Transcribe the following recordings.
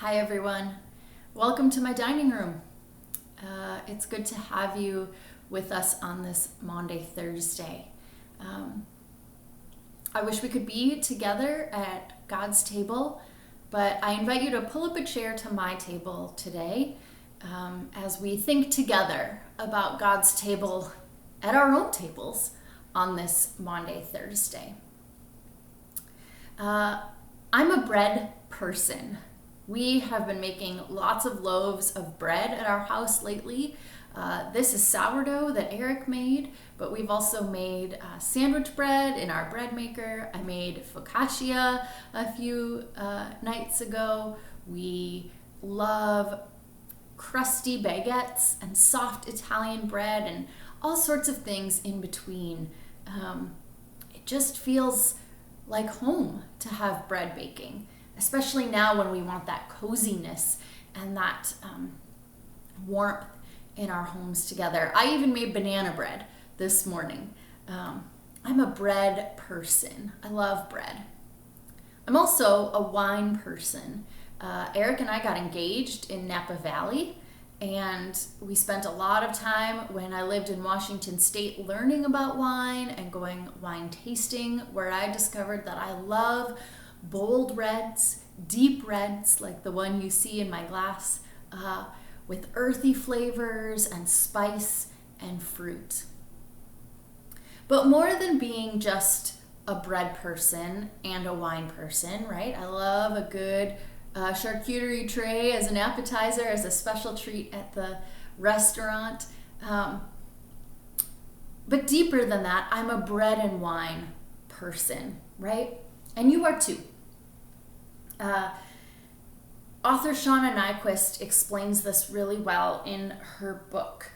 Hi everyone, welcome to my dining room. It's good to have you with us on this Maundy Thursday. I wish we could be together at God's table, but I invite you to pull up a chair to my table today as we think together about God's table at our own tables on this Maundy Thursday. I'm a bread person. We have been making lots of loaves of bread at our house lately. This is sourdough that Eric made, but we've also made sandwich bread in our bread maker. I made focaccia a few nights ago. We love crusty baguettes and soft Italian bread and all sorts of things in between. It just feels like home to have bread baking, especially now when we want that coziness and that warmth in our homes together. I even made banana bread this morning. I'm a bread person. I love bread. I'm also a wine person. Eric and I got engaged in Napa Valley, and we spent a lot of time when I lived in Washington State learning about wine and going wine tasting, where I discovered that I love bold reds, deep reds like the one you see in my glass, with earthy flavors and spice and fruit. But more than being just a bread person and a wine person, right? I love a good charcuterie tray as an appetizer, as a special treat at the restaurant. But deeper than that, I'm a bread and wine person, right? And you are too. Author Shauna Niequist explains this really well in her book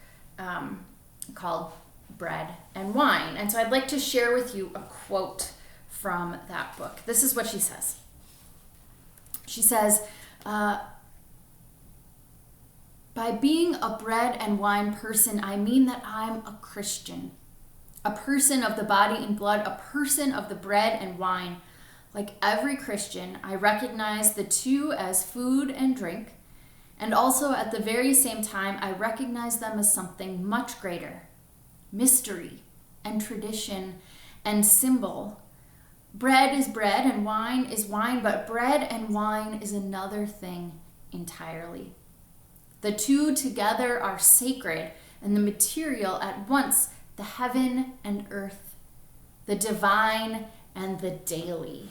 called Bread and Wine. And so I'd like to share with you a quote from that book. This is what she says. She says, by being a bread and wine person, I mean that I'm a Christian, a person of the body and blood, a person of the bread and wine. Like every Christian, I recognize the two as food and drink, and also at the very same time, I recognize them as something much greater, mystery and tradition and symbol. Bread is bread and wine is wine, but bread and wine is another thing entirely. The two together are sacred and the material at once, the heaven and earth, the divine and the daily.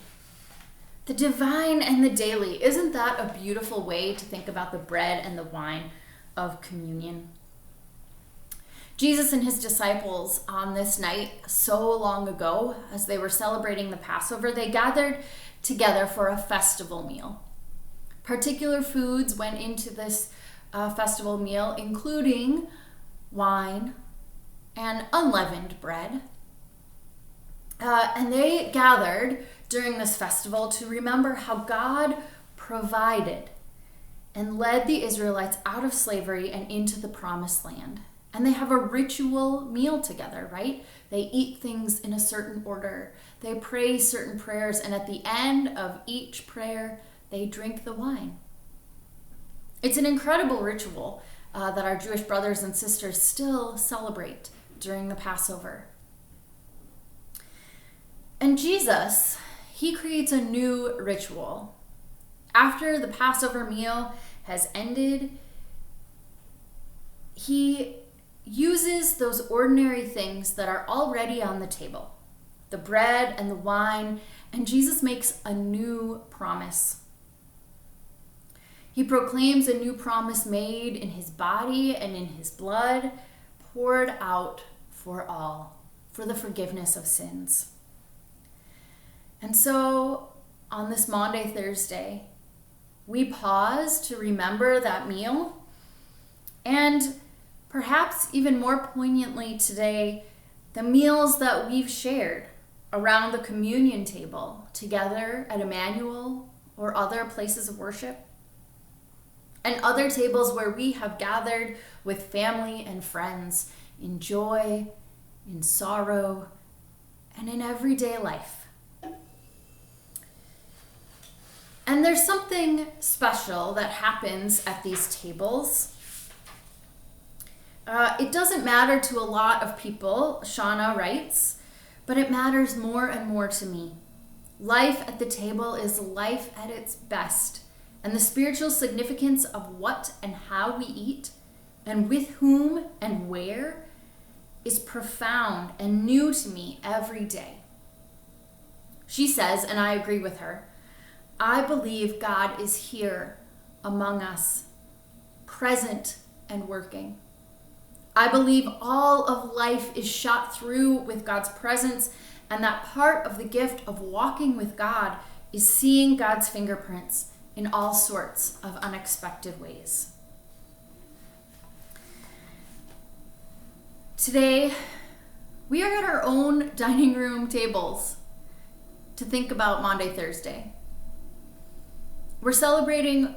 The divine and the daily. Isn't that a beautiful way to think about the bread and the wine of communion? Jesus and his disciples on this night so long ago, as they were celebrating the Passover, they gathered together for a festival meal. Particular foods went into this festival meal, including wine and unleavened bread. And they gathered during this festival to remember how God provided and led the Israelites out of slavery and into the promised land. And they have a ritual meal together, right? They eat things in a certain order. They pray certain prayers, and at the end of each prayer, they drink the wine. It's an incredible ritual that our Jewish brothers and sisters still celebrate during the Passover. And Jesus, he creates a new ritual. After the Passover meal has ended, he uses those ordinary things that are already on the table, the bread and the wine, and Jesus makes a new promise. He proclaims a new promise made in his body and in his blood, poured out for all, for the forgiveness of sins. And so on this Maundy Thursday, we pause to remember that meal, and perhaps even more poignantly today, the meals that we've shared around the communion table together at Emmanuel or other places of worship, and other tables where we have gathered with family and friends in joy, in sorrow, and in everyday life. And there's something special that happens at these tables. It doesn't matter to a lot of people, Shauna writes, but it matters more and more to me. Life at the table is life at its best, and the spiritual significance of what and how we eat, and with whom and where, is profound and new to me every day. She says, and I agree with her, I believe God is here among us, present and working. I believe all of life is shot through with God's presence, and that part of the gift of walking with God is seeing God's fingerprints in all sorts of unexpected ways. Today, we are at our own dining room tables to think about Maundy Thursday. We're celebrating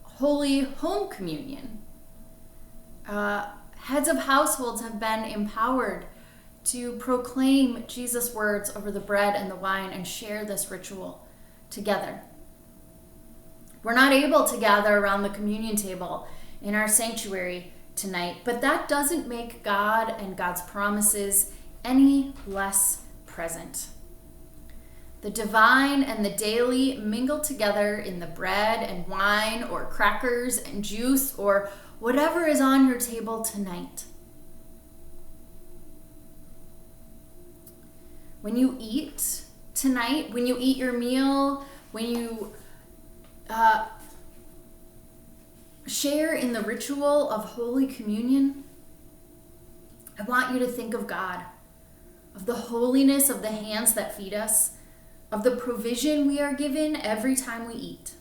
Holy Home Communion. Heads of households have been empowered to proclaim Jesus' words over the bread and the wine and share this ritual together. We're not able to gather around the communion table in our sanctuary tonight, but that doesn't make God and God's promises any less present. The divine and the daily mingle together in the bread and wine or crackers and juice or whatever is on your table tonight. When you eat tonight, when you eat your meal, when you share in the ritual of Holy Communion, I want you to think of God, of the holiness of the hands that feed us, of the provision we are given every time we eat.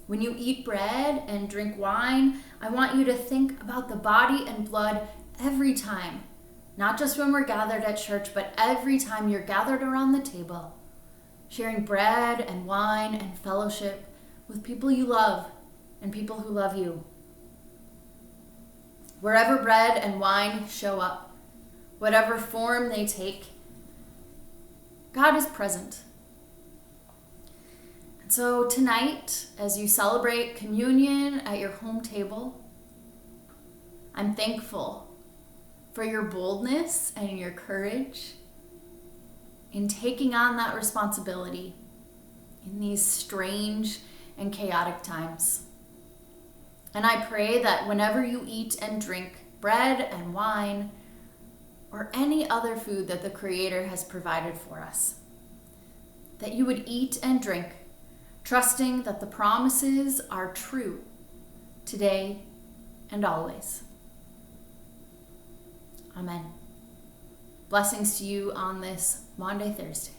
When you eat bread and drink wine, I want you to think about the body and blood every time, not just when we're gathered at church, but every time you're gathered around the table, sharing bread and wine and fellowship with people you love and people who love you. Wherever bread and wine show up, whatever form they take, God is present. And so tonight, as you celebrate communion at your home table, I'm thankful for your boldness and your courage in taking on that responsibility in these strange and chaotic times. And I pray that whenever you eat and drink bread and wine or any other food that the Creator has provided for us, that you would eat and drink, trusting that the promises are true today and always. Amen. Blessings to you on this Maundy Thursday.